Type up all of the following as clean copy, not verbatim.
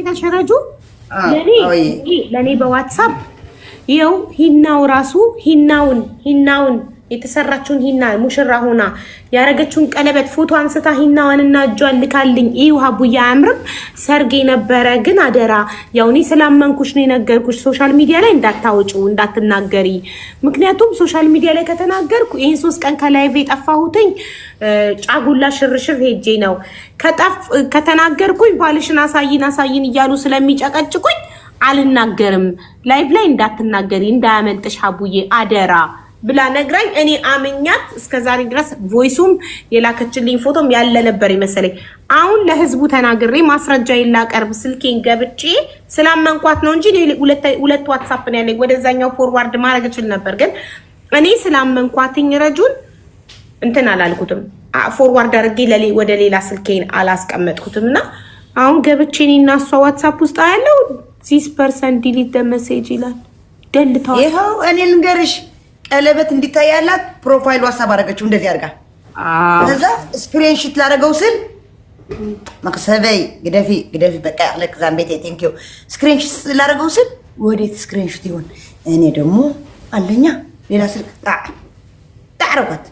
ተከሸራጁ ለኔ በዋትስአፕ ይው ሂናው ራሱ ሂናውን የተሰራችውን ሂና ሙሽራ ሆና ያረገችውን ቀለበት ፎቶ አንስታ ሂናዋንና እጇን ልካልኝ እዩ ሀቡያ አምርም ሰርጌ ነበረ ግን አደራ ያውኒ ስላመንኩሽ ነው የነገርኩሽ ሶሻል ሚዲያ ላይ እንዳታወጪው እንዳትናገሪ ምክንያቱም ሶሻል ሚዲያ ላይ ከተናገርኩ ይሄን 3 ቀን ከላይቭ የጠፋሁትኝ ጫጉላ ሽርሽር ሄጄ ነው ከተናገርኩኝ ባልሽን አሳይን እያሉ ስለሚጨቀጭቁኝ አልናገርም ላይቭ ላይ እንዳትናገሪ እንዳያመልጥሽ ሀቡዬ አደራ ብላ ነግራኝ እኔ አመኛት እስከዛሬ ድረስ ቮይሱም የላከችልኝ ፎቶም ያለ ነበር ይመስለኝ አሁን ለህዝቡ ተናግሬ ማስረጃ ይላቀርብ ስልኬን ገብጬ ስላመንኳት ነው እንጂ ሁለት ዋትስአፕ ነው ያለኝ ወደዛኛው ፎርዋርድ ማድረግ እችል ነበር ግን እኔ ስላመንኳትኝ ረጁን እንትን አላልኩትም ፎርዋርድ አድርጌ ወደ ሌላ ስልኬን አላስቀመጥኩትምና አሁን ገብቼ እኔና እሷ ዋትስአፕ ውስጥ ያለው this person delete the message ይላል ደልታው ይሄው እኔ ልንገርሽ ቀለበት እንዲታያላት ፕሮፋይል ዋትስአፕ አደረገችው እንደዚህ አድርጋ ከዛ ስክሪንሾት ላደረገው ስል ማክሰበይ ግደፊ በቃ ለክ ዛምቤቴ ቴንክ ዩ ስክሪንሾት ላደረገው ስል ወዴት ስክሪንሾት ይሆን እኔ ደግሞ አለኛ ሌላ ስልክ ታረጋት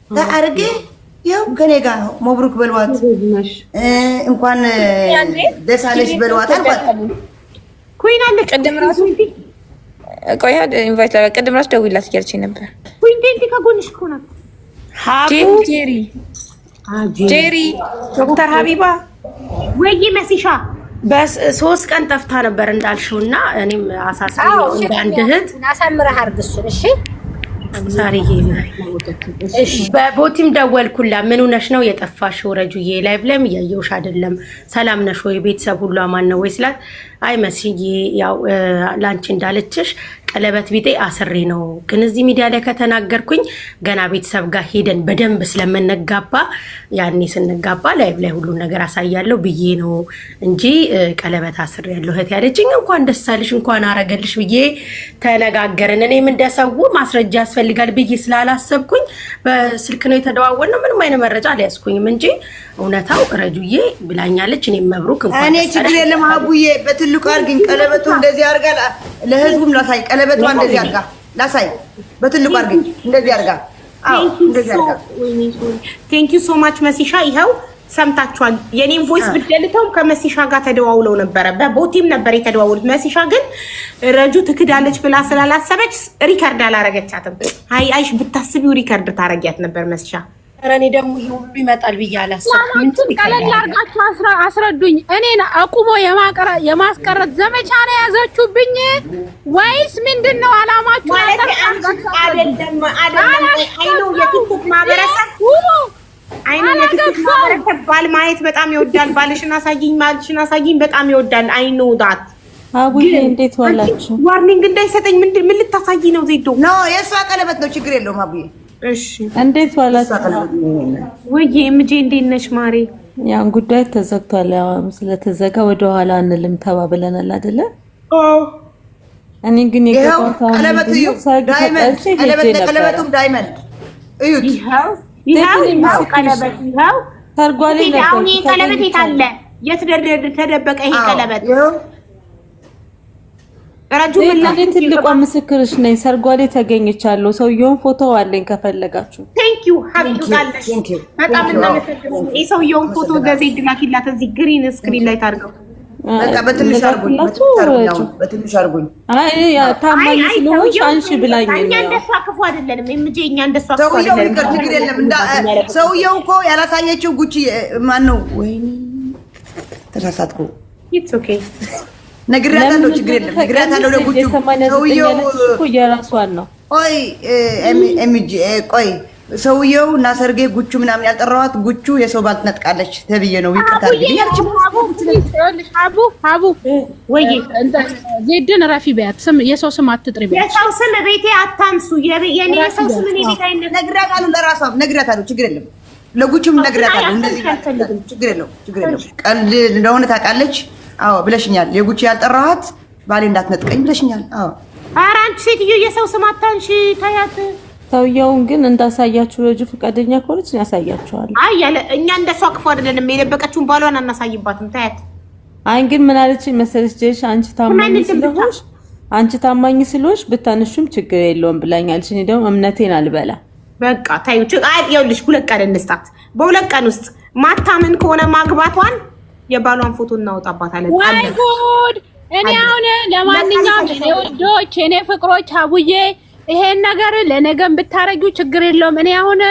ታርጌ ያው ከኔ ጋር መብሩክ በልዋት እንኳን ደሳለሽ በልዋት አልኳት ኩይን አለ ቀደም ራሱ ቆይ ኢንቫይት ላደርግ ቀደም ራሱ ደውይላት እያለችኝ ነበር ኩይን ዴንቲ ከጎንሽ ኮና ጄሪ ዶክተር ሀቢባ ወይ መሲሻ በ3 ቀን ጠፍታ ነበር እንዳልሽውና እኔም አሳስበኝ እንደ አንድ እህት አሳምረህ አርግሱን እሺ ሳሪዬ በቦቲም ደወልኩላ ምን ሆነሽ ነው የጠፋሽው ረጁዬ ላይቭ ላይም እያየሁሽ አይደለም ሰላም ነሽ ወይ ቤተሰብ ሁሉ አማን ነው ወይ ስላት አይ መስዬ ያው ላንቺ እንዳለችሽ ቀለበት ቢጤ አስሬ ነው ግን እዚህ ሚዲያ ላይ ከተናገርኩኝ ገና ቤተሰብ ጋር ሄደን በደንብ ስለምንጋባ ያኔ ስንጋባ ላይቭ ላይ ሁሉ ነገር አሳያለሁ ብዬ ነው እንጂ ቀለበት አስሬ ያለው እህት ያለችኝ እንኳን ደስ አለሽ እንኳን አረገልሽ ብዬ ተነጋገርን እኔም እንደሰው ማስረጃ ያስፈልጋል ብዬ ስላላሰብኩኝ በስልክ ነው የተደዋወልነው ምንም አይነት መረጃ አልያዝኩኝም እንጂ እውነታው ረጁዬ ብላኛለች እኔም መብሩክ እንኳን እኔ ችግር የለም ሀቡዬ በትልቁ አርግኝ ቀለበቱ እንደዚህ አርጋ ለህዝቡም ላሳይ ቀለበቷ እንደዚህ አርጋ ላሳይ በትልቁ አርግኝ እንደዚህ አርጋ እንደዚህ አርጋ ቴንክ ዩ ሶ ማች መሲሻ ይሄው ሰምታችኋል የኔን ቮይስ ብደልተው ከመሲሻ ጋር ተደዋውለው ነበር በቦቲም ነበር የተደዋውሉት መሲሻ ግን ረጁ ትክዳለች ብላ ስላላሰበች ሪከርድ አላረገቻትም አይሽ ብታስቢው ሪከርድ ታረጊያት ነበር መሲሻ ረኔ ደግሞ ይሄ ሁሉ ይመጣል ብያለሁ ሰምታችሁ ቀለል አርጋችሁ አስረዱኝ እኔን አቁሞ የማስቀረት ዘመቻ ነው ያዘችሁብኝ ወይስ ምንድነው አላማችሁ አይደለም አይኖ የቲክቶክ ማህበረሰብ የቲክቶክ ማህበረሰብ ባል ማየት በጣም ይወዳል ባልሽን አሳይኝ በጣም ይወዳል አይኖ ዳት አቡዬ እንዴት ዋላችሁ ዋርኒንግ እንዳይሰጠኝ ምን ልታሳይ ነው ዜዶ ኖ የሷ ቀለበት ነው ችግር የለውም አቡዬ እሺ እንዴት ዋላችሁ ወይ እምጄ እንዴት ነሽ ማሬ ያን ጉዳይ ተዘግቷል ያው ስለተዘጋ ወደ ኋላ እንልም ተባብለናል አይደለ እኔ ግን የገባው ቀለበት እዩ ዳይመንድ ቀለበቱም ዳይመንድ እዩት ይሄው ቀለበት ይሄው ተርጓሊ ነው ቀለበት የታለ የት ተደበቀ ይሄ ቀለበት ረጁ ምን ላይ ትልቋ ምስክርሽ ነኝ ሰርጓሌ ተገኝቻለሁ ሰውየውን ፎቶ አለኝ ከፈለጋችሁ ቴንክ ዩ ሀብቱላልሽ በጣም እናመሰግናለን የሰውየውን ፎቶ ገዜድ ላኪላት እዚህ ግሪን ስክሪን ላይ ታርገው በቃ በትንሽ አርጉኝ አይ ያ ታማኝ ስለሆንሽ አንቺ ብላኝ ነው እኛ እንደሷ ክፉ አይደለንም እምጄ እኛ እንደሷ ክፉ አይደለንም ችግር የለም ሰውየው እኮ ያላሳየችው ጉቺ ማን ነው ወይኔ ተሳሳትኩ ኢትስ ኦኬ ነግራታለሁ ችግር የለም ነግራታለሁ ለጉቹ ሰውየው እኮ የራሷን ነው ቆይ ኤምጂ ቆይ ሰውየው እና ሰርጌ ጉቹ ምናምን ያልጠራዋት ጉቹ የሰው ባል ትነጥቃለች ተብዬ ነው ይቅርታ አድርጊልኝ አቡ ወይ ዜድን ረፊ ቢያት ስም የሰው ስም አትጥሪ ቢያት የሰው ስም ቤቴ አታንሱ የኔ የሰው ስም እኔ ቤት አይነት ነግራታለሁ ለራሷ ነግራታለሁ ችግር የለም ለጉቹም ነግራታለሁ እንደዚህ ችግር የለም ቀልድ እንደሆነ ታውቃለች አዎ ብለሽኛል የጉቺ ያልጠራሃት ባሌ እንዳትነጥቀኝ ብለሽኛል አዎ ኧረ አንቺ ሴትዮ የሰው ስም አታንሺ ታያት ሰውየውን ግን እንዳሳያችሁ ልጅ ፈቃደኛ ከሆነች ያሳያችኋል አይ ያለ እኛ እንደሷ ክፉ አይደለንም የደበቀችውን ባሏን አናሳይባትም ታያት አይ ግን ምን አለች መሰለሽ ጀሽ አንቺ ታማኝ ስለሆንሽ ብታነሹም ችግር የለውም ብላኛለች። እኔ ደግሞ እምነቴን አልበላ በቃ ታዩ ይኸውልሽ 2 ቀን እንስጣት። በ2 ቀን ውስጥ ማታምን ከሆነ ማግባቷን የባሏን ፎቶ እናወጣባታለን። ወይ ጉድ! እኔ አሁን ለማንኛውም እኔ ወዶች እኔ ፍቅሮች አቡዬ ይሄን ነገር ለነገም ብታረጊው ችግር የለውም። እኔ አሁን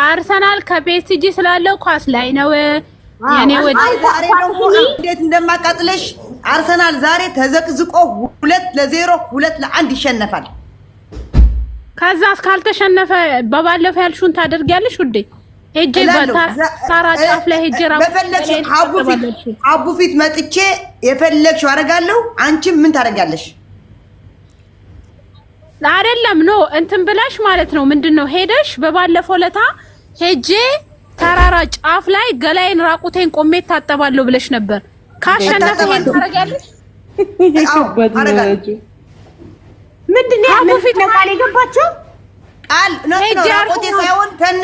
አርሰናል ከፒኤስጂ ስላለው ኳስ ላይ ነው። የኔ ወድ ዛሬ ደግሞ እንዴት እንደማቃጥለሽ አርሰናል ዛሬ ተዘቅዝቆ 2-0 2-1 ይሸነፋል። ከዛ እስካልተሸነፈ በባለፈ ያልሽውን ታደርጊያለሽ ውዴ። ሄጄ በታራ ጫፍ ላይ ሄጄ አቡ ፊት መጥቼ የፈለግሽው አደርጋለሁ። አንቺም ምን ታደርጊያለሽ? አይደለም ኖ እንትን ብለሽ ማለት ነው። ምንድነው ሄደሽ በባለፈው ለታ ሄጄ ተራራ ጫፍ ላይ ገላይን ራቁቴን ቆሜ ታጠባለሁ ብለሽ ነበር። ካሸነፈ ሄድ ታረጋለሽ? አዎ አረጋለሁ። ምንድነው አቡ ፊት ለቃል የገባችው ቃል ነው። ራቁቴ ሳይሆን ከነ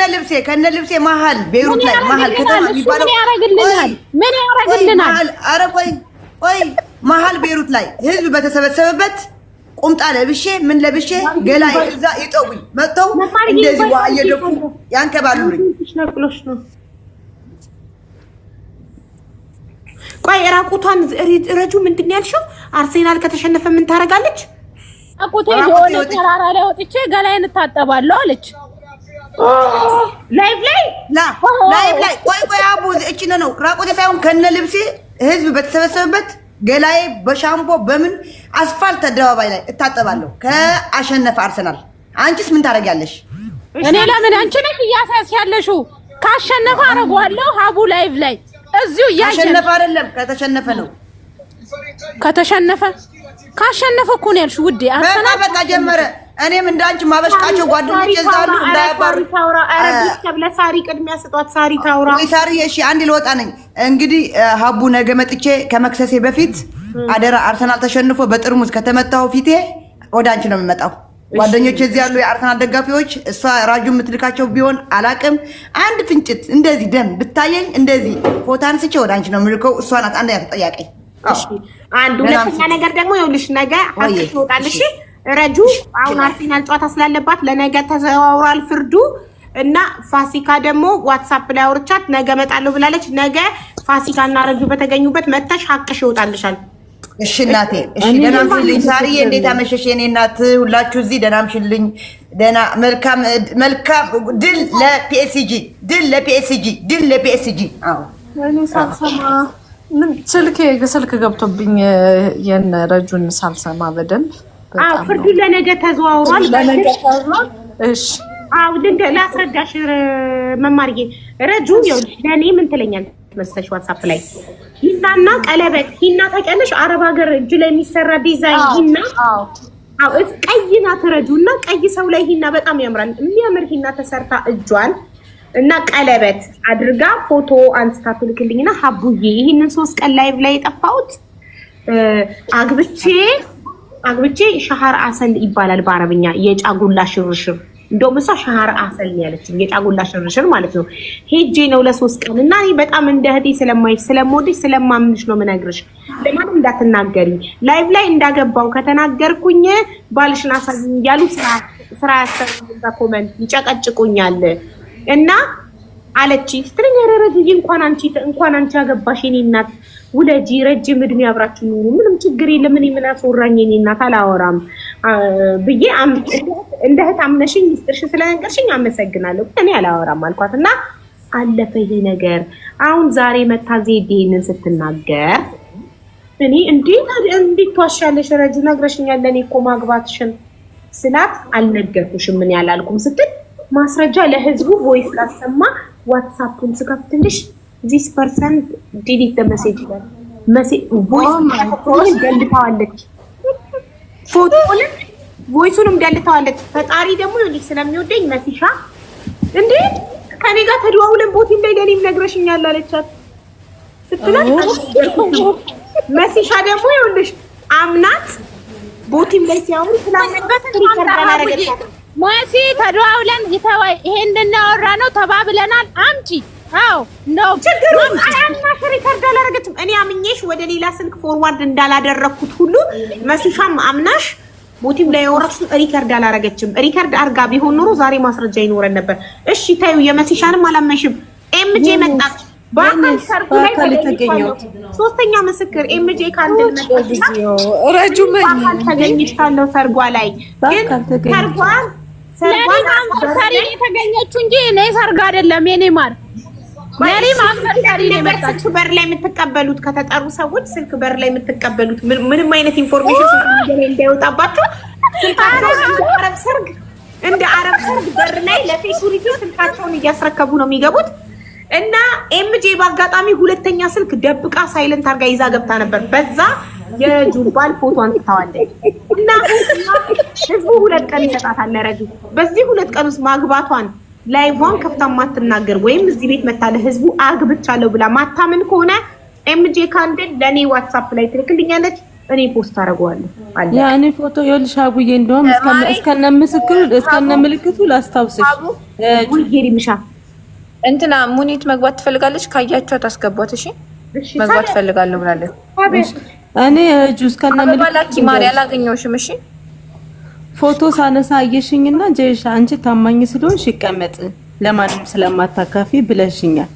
ልብሴ መሀል ቤሩት ላይ መሀል ከተማ የሚባለው ምን ያረግልናል? ምን ያረግልናል? አረ ቆይ መሀል ቤሩት ላይ ህዝብ በተሰበሰበበት ቁምጣ ለብሼ ምን ለብሼ ገላይ እዛ ይጠውኝ መጥተው እንደዚህ ውሃ እየደፉ ያንከባሉልኝ። ቆይ ራቁቷን ረጁ ምንድን ያልሽው? አርሴናል ከተሸነፈ ምን ታረጋለች? ራቁቴ የሆነ ተራራ ላይ ወጥቼ ገላይን ታጠባለሁ አለች። ላይቭ ላይ ቆይ አቡ እቺ ነው ራቁቴ ሳይሆን ከነ ልብሴ ህዝብ በተሰበሰበበት ገላይ በሻምፖ በምን አስፋልት አደባባይ ላይ እታጠባለሁ ከአሸነፈ አርሰናል። አንቺስ ምን ታረጋለሽ? እኔ ለምን አንቺ ነሽ እያሳስያለሽው? ካሸነፈ አረጋለሁ ሀቡ ላይቭ ላይ እዚሁ ያሸነፈ ካሸነፈ አይደለም ከተሸነፈ ነው። ካሸነፈ እኮ ነው ያልሽው ውዴ። አርሰናል በቃ ጀመረ። እኔም እንዳንቺ ማበሽቃቸው ጓደኞቼ እዛሉ እንዳያባሩ። አረብ ለሳሪ ቅድሚያ ስጧት። ሳሪ ታውራ ወይ ሳሪ። እሺ አንድ ልወጣ ነኝ እንግዲህ። ሀቡ ነገ መጥቼ ከመክሰሴ በፊት አደራ አርሰናል ተሸንፎ በጥርሙዝ ከተመታው ፊቴ ወደ አንቺ ነው የሚመጣው። ጓደኞቼ እዚህ ያሉ የአርሰናል ደጋፊዎች እሷ ራጁ የምትልካቸው ቢሆን አላቅም። አንድ ፍንጭት እንደዚህ ደም ብታየኝ እንደዚህ ፎቶ አንስቼ ወደ አንቺ ነው የምልከው። እሷ ናት አንደኛ ተጠያቂ። እሺ አንድ ሁለተኛ ነገር ደግሞ ይኸውልሽ ነገ ሀቅ ትወጣልሽ። ረጁ አሁን አርሰናል ጨዋታ ስላለባት ለነገ ተዘዋውሯል ፍርዱ እና ፋሲካ ደግሞ ዋትስአፕ ላይ አውርቻት ነገ እመጣለሁ ብላለች። ነገ ፋሲካ እና ረጁ በተገኙበት መተሽ ሀቅሽ ይወጣልሻል። እሺ እናቴ፣ እሺ ደህና ምሽልኝ። ሳሪዬ እንዴት አመሸሽ የኔ እናት? ሁላችሁ እዚህ ደህና ምሽልኝ። ደህና መልካም ድል ለፒኤስጂ፣ ድል ለፒኤስጂ፣ ድል ለፒኤስጂ። አዎ እኔ ሳልሰማ ምን ስልክ ገብቶብኝ የነ ረጁን ሳልሰማ በደንብ ፍርዱ ለነገ ተዘዋውሯል። እሺ አው ላስረዳሽ መማርዬ። ረጁ ይኸውልሽ ለእኔ ምን ትለኛለች መሰለሽ ዋትስአፕ ላይ ሂናና ቀለበት ሂና ታውቂያለሽ? አረብ ሀገር እጅ ላይ የሚሰራ ዲዛይን ሂና። አው ቀይ ናት ረጁ እና ቀይ ሰው ላይ ሂና በጣም ያምራል። የሚያምር ሂና ተሰርታ እጇን እና ቀለበት አድርጋ ፎቶ አንስታ ትልክልኝና ሀቡዬ ይሄንን 3 ቀን ላይቭ ላይ የጠፋሁት አግብቼ ሻሃር አሰል ይባላል በአረብኛ የጫጉላ ሽርሽር። እንደውም እሷ ሻሃር አሰል ያለችኝ የጫጉላ ሽርሽር ማለት ነው። ሄጄ ነው ለ3 ቀን እና እኔ በጣም እንደ እህቴ ስለምወድሽ ስለማምንሽ ነው የምነግርሽ። ለማንም እንዳትናገሪ ላይቭ ላይ እንዳገባው ከተናገርኩኝ ባልሽን አሳዝኝ እያሉ ስራ ያሰሩኝ ኮሜንት ይጨቀጭቁኛል እና አለች ስትለኝ ረረጅዬ እንኳን አንቺ ያገባሽ የኔ እናት ውለጂ ረጅም እድሜ አብራችሁ ኑሩ ምንም ችግር የለም እኔ ምን አስወራኝ የኔ እናት አላወራም ብዬ እንደ እህት አምነሽኝ ሚስጥርሽ ስለነገርሽኝ አመሰግናለሁ እኔ አላወራም አልኳት እና አለፈ ይሄ ነገር። አሁን ዛሬ መታ ዜዴንን ስትናገር እኔ እንዴት ትዋሻለሽ ረጁ ነግረሽኛል ለእኔ እኮ ማግባትሽን ስላት አልነገርኩሽም ምን ያላልኩም ስትል ማስረጃ ለህዝቡ ቮይስ ላሰማ ዋትስአፕን ስከፍትልሽ this person delete the message ይላል። ቮይስ ደልታዋለች፣ ቮይሱንም ደልታዋለች። ፈጣሪ ደግሞ ይልሽ ስለሚወደኝ መሲሻ እንዴ ከኔ ጋር ተደዋውለን ቦቲም ላይ ለኔም ነግረሽኛል አለቻት ስትላት መሲሻ ደግሞ ይልሽ አምናት ቦቲም ላይ ሲያወሩ ስላመበት ሪከርድ አላረገቻት። መሲ ተደዋውለን ይሄ እንድናወራ ነው ተባብለናል። አምጪ አዎ ነው ችግሩ። አያምናሽ ሪከርድ አላደረገችም። እኔ አምኜሽ ወደ ሌላ ስልክ ፎርዋርድ እንዳላደረኩት ሁሉ መስሻም አምናሽ ሞቲቭ ላይ ያወራሽ ሪከርድ አላደረገችም። ሪከርድ አርጋ ቢሆን ኖሮ ዛሬ ማስረጃ ይኖረን ነበር። እሺ ታዩ የመስሻንም አላመንሽም። ኤምጄ መጣች በአካል ሰርጉ ላይ ተገኘው። ሶስተኛ ምስክር ኤምጄ ካንድል መጣች። ረጁ ተገኝቻለሁ ሰርጓ ላይ ግን ሰርጓን ማንፈርሰሪ የተገኘችው እንጂ እኔ ሰርግ አይደለም። የኔ ማር ለኔ ማንፈርሰሪ ነው የመጣችው። በር ላይ የምትቀበሉት ከተጠሩ ሰዎች ስልክ በር ላይ የምትቀበሉት ምንም አይነት ኢንፎርሜሽን እንዳይወጣባቸው እንደ አረብ ሰርግ በር ላይ ለሴኩሪቲ ስልካቸውን እያስረከቡ ነው የሚገቡት። እና ኤምጄ በአጋጣሚ ሁለተኛ ስልክ ደብቃ ሳይለንት አርጋ ይዛ ገብታ ነበር። በዛ የጁባል ፎቶ አንስታዋለች። እና ህዝቡ 2 ቀን ይሰጣታል ለረጁ። በዚህ 2 ቀን ውስጥ ማግባቷን ላይቫን ከፍታ ማትናገር ወይም እዚህ ቤት መታለ ህዝቡ አግብቻለሁ ብላ ማታምን ከሆነ ኤምጄ ካንድል ለኔ ዋትስአፕ ላይ ትልክልኛለች። እኔ ፖስት አደርገዋለሁ አለ ያኔ ፎቶ ይኸውልሽ አጉዬ እንደውም እስከነ ምስክሩ እስከነ ምልክቱ ላስታውስሽ ውይይሪ ምሻ እንትና ሙኒት መግባት ትፈልጋለች። ካያችኋት አስገቧት። እሺ መግባት ትፈልጋለሁ ብላለች። እኔ ጁስ ከነ ምልክቱ ባላኪ ማሪ አላገኘሁሽም። እሺ ፎቶ ሳነሳ አየሽኝና ጀሽ አንቺ ታማኝ ስለሆንሽ ይቀመጥ ለማንም ስለማታካፊ ብለሽኛል።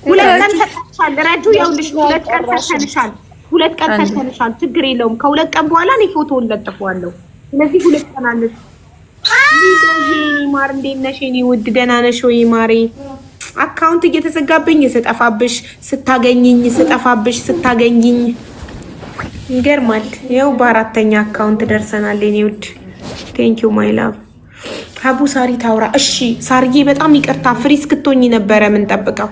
2 ቀን ሰጥተሻል ረጁ። ይኸውልሽ 2 ቀን ሰጥተንሻል። 2 ቀን ሰጥተንሻል። ችግር የለውም። ከ2 ቀን በኋላ እኔ ፎቶውን ለጥፈዋለሁ። ስለዚህ 2 ቀን አለሽ። ማር እንዴት ነሽ የኔ ውድ? ደህና ነሽ ወይ ማሬ? አካውንት እየተዘጋብኝ ስጠፋብሽ ስታገኝኝ ስጠፋብሽ ስታገኝኝ ይገርማል። ይኸው በ4ኛ አካውንት ደርሰናል የኔ ውድ። ቴንኪዩ ማይ ላቭ። ሀቡ ሳሪ ታውራ። እሺ ሳርዬ በጣም ይቅርታ ፍሪ እስክትሆኚ ነበረ ምን ጠብቀው